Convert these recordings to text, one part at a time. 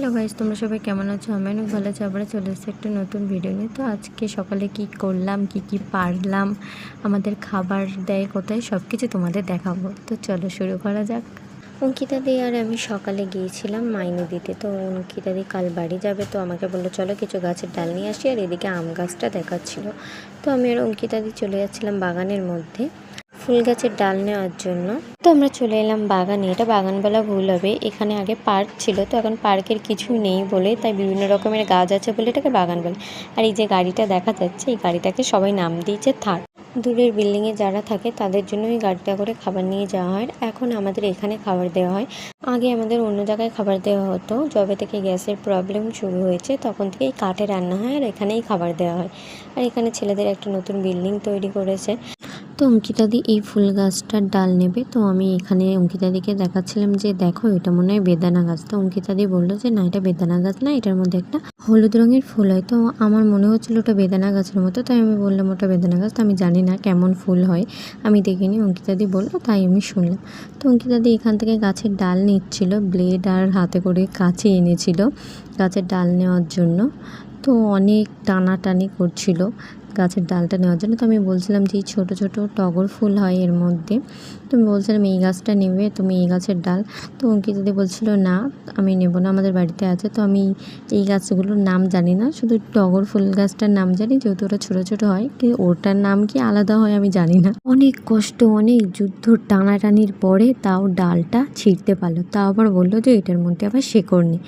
Hello guys, তোমরা সবাই কেমন আছো? আমি অনেক ভালো আছি। আবার চলে এসেছি একটা নতুন ভিডিও নিয়ে। তো আজকে সকালে কি করলাম, কি পারলাম, আমাদের খাবার দেয় কোথায়, সব কিছু তোমাদের দেখাবো। তো চলো শুরু করা যাক। অঙ্কিতা দি আর আমি সকালে গিয়েছিলাম মাইনে দিতে। তো অঙ্কিতা দি কাল বাড়ি যাবে, তো আমাকে বললো চলো কিছু গাছের ডাল নিয়ে আসি। আর এদিকে আম গাছটা দেখাচ্ছিল। তো আমি আর অঙ্কিতা দি চলে যাচ্ছিলাম বাগানের মধ্যে ফুল গাছের ডাল নেওয়ার জন্য। তো আমরা চলে এলাম বাগানে। এটা বাগান বলা ভুল হবে, এখানে আগে পার্ক ছিল, তো এখন পার্কের কিছু নেই বলে তাই বিভিন্ন রকমের গাছ আছে বলে এটাকে বাগান বলে। আর এই যে গাড়িটা দেখা যাচ্ছে, এই গাড়িটাকে সবাই নাম দিয়েছে থার। দূরের বিল্ডিংয়ে যারা থাকে তাদের জন্য এই গাড়িটা করে খাবার নিয়ে যাওয়া হয়। এখন আমাদের এখানে খাবার দেওয়া হয়, আগে আমাদের অন্য জায়গায় খাবার দেওয়া হতো। যবে থেকে গ্যাসের প্রবলেম শুরু হয়েছে তখন থেকেই কাঠে রান্না হয় আর এখানেই খাবার দেওয়া হয়। আর এখানে ছেলেদের একটা নতুন বিল্ডিং তৈরি করেছে। তো অঙ্কিতাদি এই ফুল গাছটার ডাল নেবে। তো আমি এখানে অঙ্কিতাদিকে দেখাচ্ছিলাম যে দেখো এটা মনে হয় বেদানা গাছ। তো অঙ্কিতাদি বললো যে না, এটা বেদানা গাছ না, এটার মধ্যে একটা হলুদ রঙের ফুল হয়। তো আমার মনে হচ্ছিলো ওটা বেদানা গাছের মতো, তাই আমি বললাম ওটা বেদানা গাছ। তো আমি জানি না কেমন ফুল হয়, আমি দেখিনি, অঙ্কিতাদি বললো তাই আমি শুনলাম। তো অঙ্কিতাদি এখান থেকে গাছের ডাল নিচ্ছিল, ব্লেড আর হাতে করে কাছে এনেছিল গাছের ডাল নেওয়ার জন্য। তো অনেক টানাটানি করছিল গাছের ডালটা নেওয়ার জন্য। তো আমি বলছিলাম যে ছোটো ছোটো টগর ফুল হয় এর মধ্যে, তুমি বলছিলাম এই গাছটা নেবে তুমি, এই গাছের ডাল। তো অঙ্কিতাদি বলছিল না আমি নেব না, আমাদের বাড়িতে আছে। তো আমি এই গাছগুলোর নাম জানি না, শুধু টগর ফুল গাছটার নাম জানি, যেহেতু ওটা ছোটো ছোটো হয়, কি ওটার নাম কি আলাদা হয় আমি জানি না। অনেক কষ্ট, অনেক যুদ্ধ টানাটানির পরে তাও ডালটা ছিঁড়তে পারলো। তাও আবার বললো যে এটার মধ্যে আবার শেকড় নেই।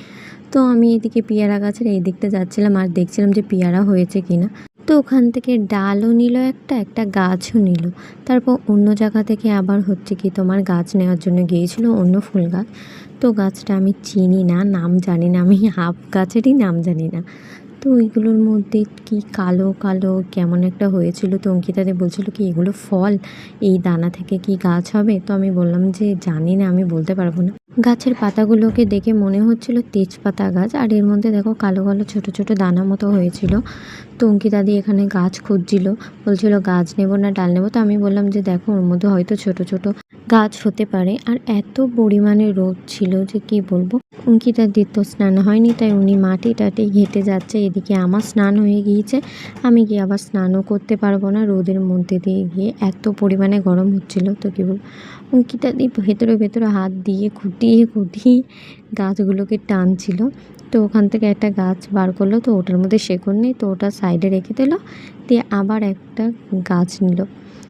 তো আমি এদিকে পেয়ারা গাছের এই দিকটা যাচ্ছিলাম আর দেখছিলাম যে পেয়ারা হয়েছে কিনা। তো ওখান থেকে ডালও নিল, একটা গাছও নিল। তারপর অন্য জায়গা থেকে আবার হচ্ছে কি তোমার গাছ নেওয়ার জন্য গিয়েছিল, অন্য ফুল গাছ। তো গাছটা আমি চিনি না, নাম জানি না, আমি হাফ গাছেরই নাম জানি না। তো ওইগুলোর মধ্যে কি কালো কালো কেমন একটা হয়েছিল। তো অঙ্কিতাদি বলছিল কি এগুলো ফল, এই দানা থেকে কি গাছ হবে। তো আমি বললাম যে জানি না, আমি বলতে পারবো না। গাছের পাতাগুলোকে দেখে মনে হচ্ছিল তেজপাতা গাছ, আর এর মধ্যে দেখো কালো কালো ছোট ছোট দানা মতো হয়েছিল। তো অঙ্কিতাদি এখানে গাছ খুঁজছিল, বলছিল গাছ নেব না ডাল নেব। তো আমি বললাম যে দেখো ওর মধ্যে হয়তো ছোট ছোট গাছ হতে পারে। আর এত পরিমাণে রোদ ছিল যে কি বলবো। অঙ্কিতাদির তো স্নান হয়নি, তাই উনি মাটি টাটি হেঁটে যাচ্ছে। এদিকে আমার স্নান হয়ে গিয়েছে, আমি গিয়ে আবার স্নানও করতে পারবো না রোদের মধ্যে দিয়ে গিয়ে, এত পরিমাণে গরম হচ্ছিল। তো কী বলবো, অঙ্কিতাদি ভেতরে ভেতরে হাত দিয়ে খুঁটিয়ে খুঁটিয়ে গাছগুলোকে টানছিল। তো ওখান থেকে একটা গাছ বার করলো, তো ওটার মধ্যে শেকড় নেই, তো ওটা সাইডে রেখে দিল, দিয়ে আবার একটা গাছ নিল।